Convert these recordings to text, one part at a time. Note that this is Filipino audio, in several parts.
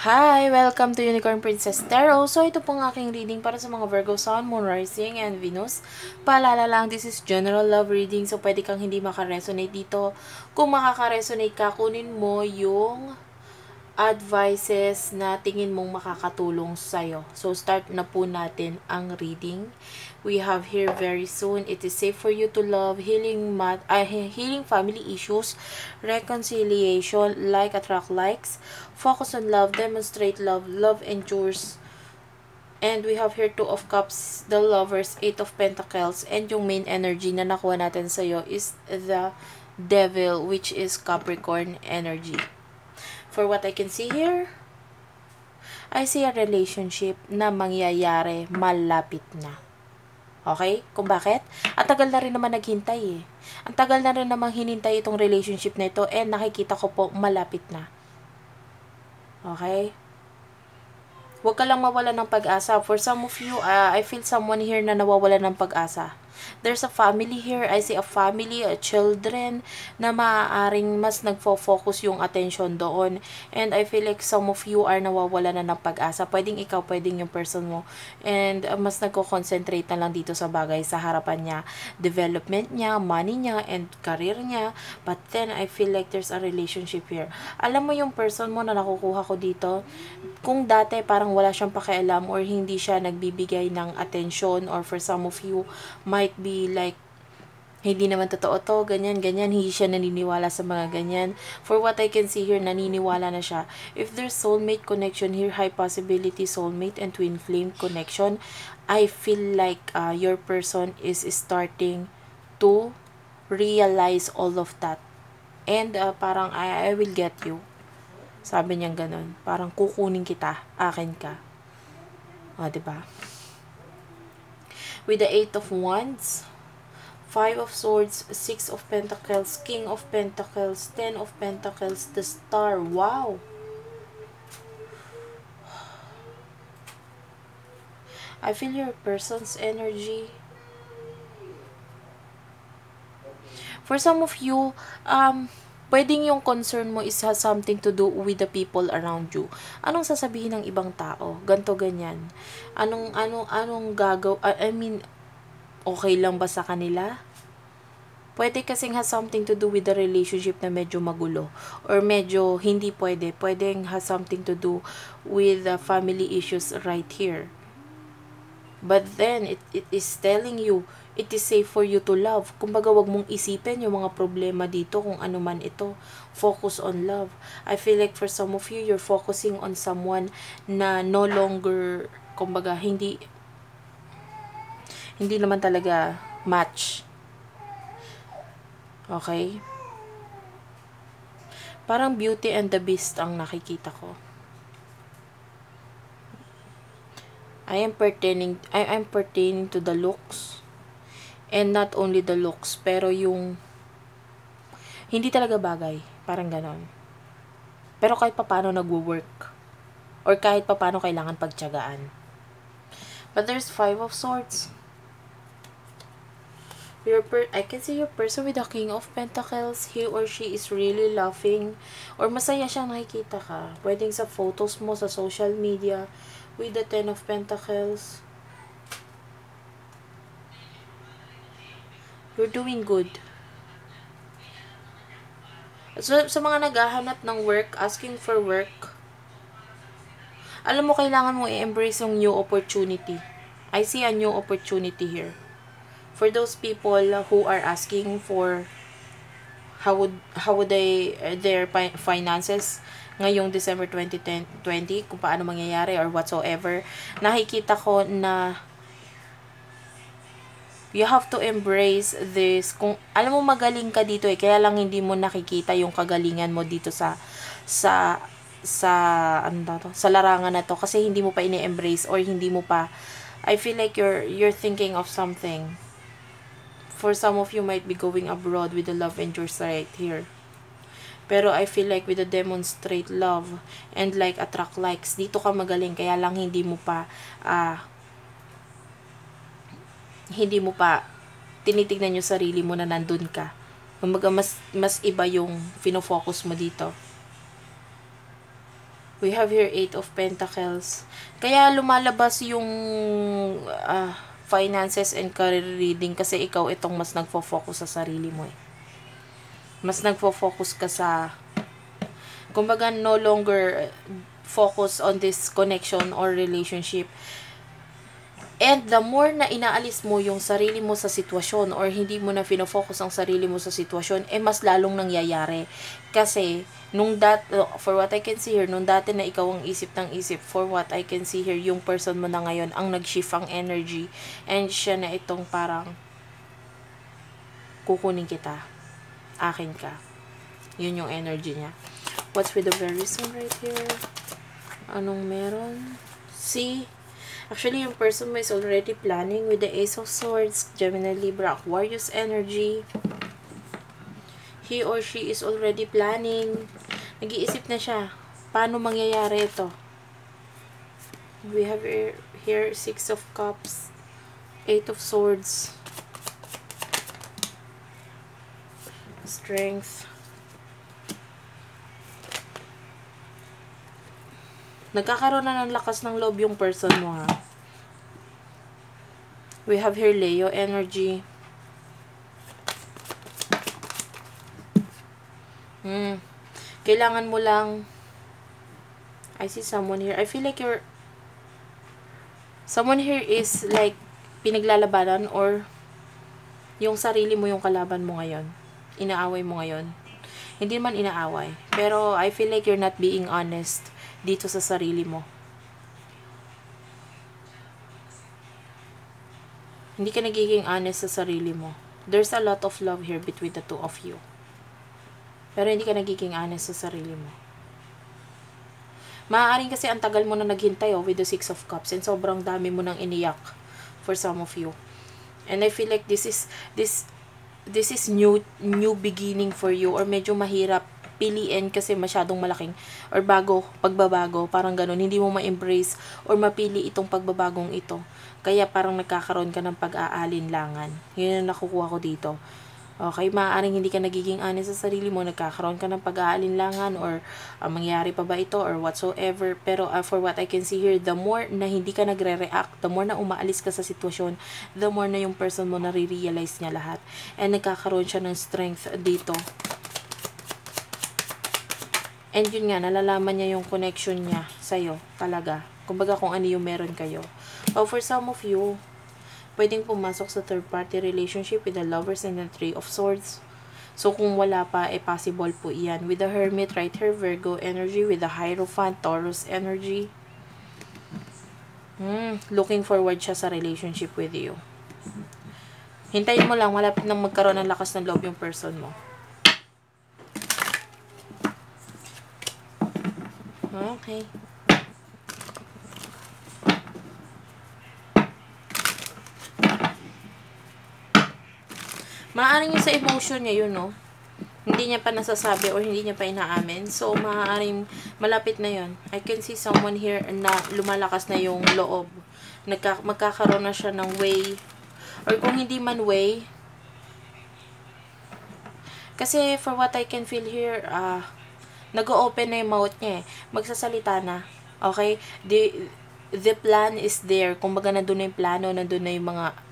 Hi! Welcome to Unicorn Princess Tarot. So, ito pong aking reading para sa mga Virgo Sun, Moon, Rising, and Venus. Paalala lang, this is general love reading. So, pwede kang hindi makaresonate dito. Kung makakaresonate ka, kunin mo yung advices na tingin mong makakatulong sa'yo. So, start na po natin ang reading. We have here very soon, it is safe for you to love, healing family issues, reconciliation, like, attract likes, focus on love, demonstrate love, love endures. And we have here 2 of Cups, the Lovers, 8 of Pentacles, and yung main energy na nakuha natin sa'yo is the Devil, which is Capricorn energy. For what I can see here, I see a relationship na mangyayari malapit na. Okay? Kung bakit? Ang tagal na rin naman naghintay eh. Ang tagal na rin naman hinintay itong relationship na ito and nakikita ko po malapit na. Okay? Huwag ka lang mawala ng pag-asa. For some of you, I feel someone here na nawawala ng pag-asa. There's a family here. I see a family, children, na maaaring mas nagfo-focus yung attention doon. And I feel like some of you are nawawala na ng pag-asa. Pwedeng ikaw, pwedeng yung person mo. And mas nagko-concentrate na lang dito sa bagay sa harapan niya. Development niya, money niya, and career niya. But then, I feel like there's a relationship here. Alam mo yung person mo na nakukuha ko dito, kung dati parang wala siyang pakialam or hindi siya nagbibigay ng attention, or for some of you might be like hindi naman totoo to, ganyan, hindi siya naniniwala sa mga ganyan. For what I can see here, naniniwala na siya. If there's soulmate connection here, high possibility soulmate and twin flame connection, I feel like your person is starting to realize all of that. And parang I will get you. Sabi niya ganun. Parang kukunin kita. Akin ka. O, diba? With the 8 of Wands, 5 of Swords, 6 of Pentacles, King of Pentacles, 10 of Pentacles, the Star. Wow! I feel your person's energy. For some of you, pwedeng yung concern mo is has something to do with the people around you. Anong sasabihin ng ibang tao? Ganto ganyan. Anong okay lang ba sa kanila? Pwede kasing has something to do with the relationship na medyo magulo. Or medyo hindi pwede. Pwedeng has something to do with the family issues right here. But then, it is telling you, it is safe for you to love. Kumbaga, wag mong isipin yung mga problema dito kung ano man ito. Focus on love. I feel like for some of you, you're focusing on someone na no longer, kumbaga, hindi naman talaga match. Okay? Parang Beauty and the Beast ang nakikita ko. I am pertaining to the looks. And not only the looks, pero yung hindi talaga bagay. Parang ganon. Pero kahit papano nagwo-work. Or kahit papano kailangan pagtiyagaan. But there's 5 of Swords. I can see your person with the King of Pentacles. He or she is really laughing. Or masaya siyang nakikita ka. Pwedeng sa photos mo, sa social media. With the 10 of Pentacles. You're doing good. So, sa mga naghahanap ng work, asking for work, alam mo, kailangan mo i-embrace yung new opportunity. I see a new opportunity here. For those people who are asking for how would their finances ngayong December 2020, kung paano mangyayari or whatsoever, nakikita ko na you have to embrace this. Kung alam mo magaling ka dito kaya lang hindi mo nakikita yung kagalingan mo dito sa larangan na to kasi hindi mo pa ini-embrace or hindi mo pa, I feel like you're thinking of something. For some of you might be going abroad with the love endures right here. Pero I feel like with the demonstrate love and like attract likes, dito ka magaling kaya lang hindi mo pa tinitignan yung sarili mo na nandun ka. Kumbaga mas iba yung fino-focus mo dito. We have here 8 of Pentacles. Kaya lumalabas yung finances and career reading kasi ikaw itong mas nagfo-focus sa sarili mo eh. Mas nagfo-focus ka sa, kumbaga no longer focus on this connection or relationship. And the more na inaalis mo yung sarili mo sa sitwasyon or hindi mo na fino-focus ang sarili mo sa sitwasyon, mas lalong nangyayari. Kasi, for what I can see here, nung dati na ikaw ang isip ng isip, for what I can see here, yung person mo na ngayon, ang nag-shift ang energy. And siya na itong parang, kukunin kita. Akin ka. Yun yung energy niya. What's with the very soon right here? Anong meron? See? Actually, yung person mo is already planning with the Ace of Swords, Gemini, Libra, Aquarius energy. He or she is already planning. Nag-iisip na siya. Paano mangyayari ito? We have here 6 of Cups, 8 of Swords, Strength. Nagkakaroon na ng lakas ng loob yung person mo, ha. We have here Leo energy. Kailangan mo lang, I see someone here. I feel like someone here is like pinaglalabanan or yung sarili mo yung kalaban mo ngayon. Inaaway mo ngayon. Hindi man inaaway. Pero I feel like you're not being honest dito sa sarili mo. Hindi ka nagiging honest sa sarili mo. There's a lot of love here between the two of you. Pero hindi ka nagiging honest sa sarili mo. Maaaring kasi ang tagal mo na naghintay with the 6 of Cups and sobrang dami mo nang iniyak for some of you. And I feel like this is new beginning for you or medyo mahirap piliin kasi masyadong malaking or pagbabago, parang ganun, hindi mo ma-embrace or mapili itong pagbabagong ito. Kaya parang nagkakaroon ka ng pag-aalinlangan. Yun yung nakukuha ko dito. Okay, maaaring hindi ka nagiging honest sa sarili mo, nagkakaroon ka ng pag-aalinlangan or mangyari pa ba ito or whatsoever. Pero for what I can see here, the more na hindi ka nagre-react, the more na umaalis ka sa sitwasyon, the more na yung person mo nare-realize niya lahat. And nagkakaroon siya ng strength dito. And yun nga, nalalaman niya yung connection niya sa'yo talaga. Kumbaga kung ano yung meron kayo. For some of you, pwedeng pumasok sa third-party relationship with the Lovers and the 3 of Swords. So, kung wala pa, possible po iyan. With the Hermit, right here, Virgo energy. With the Hierophant, Taurus energy. Looking forward siya sa relationship with you. Hintayin mo lang, malapit nang magkaroon ng lakas ng loob yung person mo. Okay. Maaaring yung sa emotion niya yun, no? Hindi niya pa nasasabi or hindi niya pa inaamin. So, maaaring malapit na yun. I can see someone here na lumalakas na yung loob. Magkakaroon na siya ng way. Or kung hindi man way. Kasi for what I can feel here, nag-o-open na yung mouth niya eh. Magsasalita na. Okay? The plan is there. Kumbaga nandun na yung plano, nandun na yung mga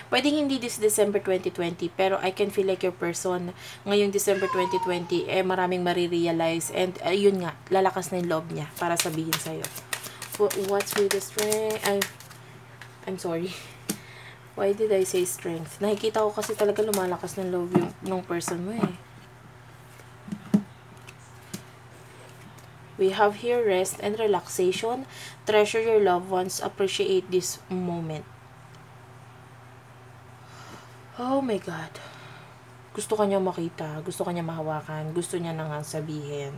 pwedeng hindi this December 2020, pero I can feel like your person ngayong December 2020, maraming marirealize. And, yun nga, lalakas na yung loob niya para sabihin sa'yo. What's with the strength? I'm sorry. Why did I say strength? Nakikita ko kasi talaga lumalakas ng loob yung person mo eh. We have here rest and relaxation. Treasure your loved ones. Appreciate this moment. Oh my God. Gusto kanya makita. Gusto kanya mahawakan. Gusto niya nang sabihin.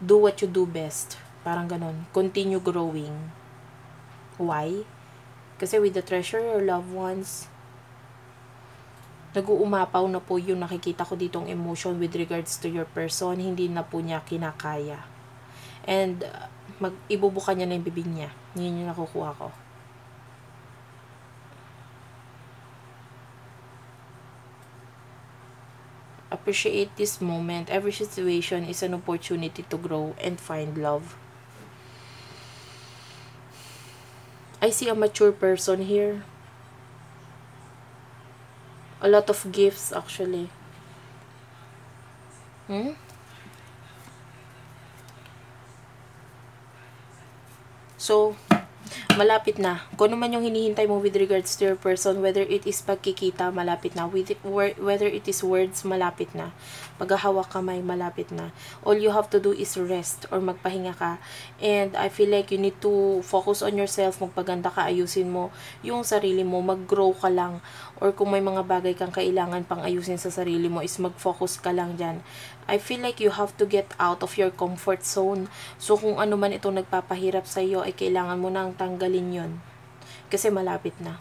Do what you do best. Parang ganon. Continue growing. Why? Kasi with the treasure your loved ones, nag-uumapaw na po yung nakikita ko ditong emotion with regards to your person. Hindi na po niya kinakaya. And, ibubuka niya na yung bibig niya. Yun yung nakukuha ko. Appreciate this moment. Every situation is an opportunity to grow and find love. I see a mature person here. A lot of gifts actually. So, malapit na. Kung ano man yung hinihintay mo with regards to your person, whether it is pagkikita, malapit na. Whether it is words, malapit na. Paghahawak kamay, malapit na. All you have to do is rest or magpahinga ka. And I feel like you need to focus on yourself, magpaganda ka, ayusin mo yung sarili mo, mag-grow ka lang. Or kung may mga bagay kang kailangan pang ayusin sa sarili mo, is mag-focus ka lang dyan. I feel like you have to get out of your comfort zone. So, kung ano man itong nagpapahirap sa iyo, ay kailangan mo nang tanggalin yon. Kasi malapit na.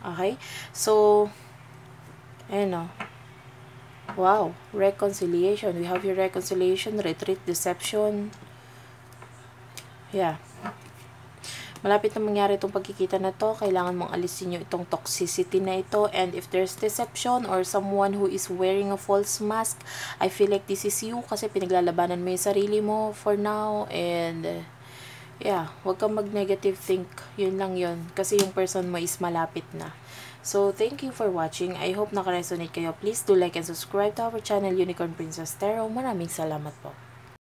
Okay? So, ayun o. Wow. Reconciliation. We have your reconciliation, retreat, deception. Yeah. Malapit na mangyari itong pagkikita na to. Kailangan mong alisin yung itong toxicity na ito. And if there's deception or someone who is wearing a false mask, I feel like this is you kasi pinaglalabanan mo yung sarili mo for now. And yeah, huwag kang mag-negative think. Yun lang yun. Kasi yung person mo is malapit na. So, thank you for watching. I hope naka-resonate kayo. Please do like and subscribe to our channel, Unicorn Princess Tarot. Maraming salamat po.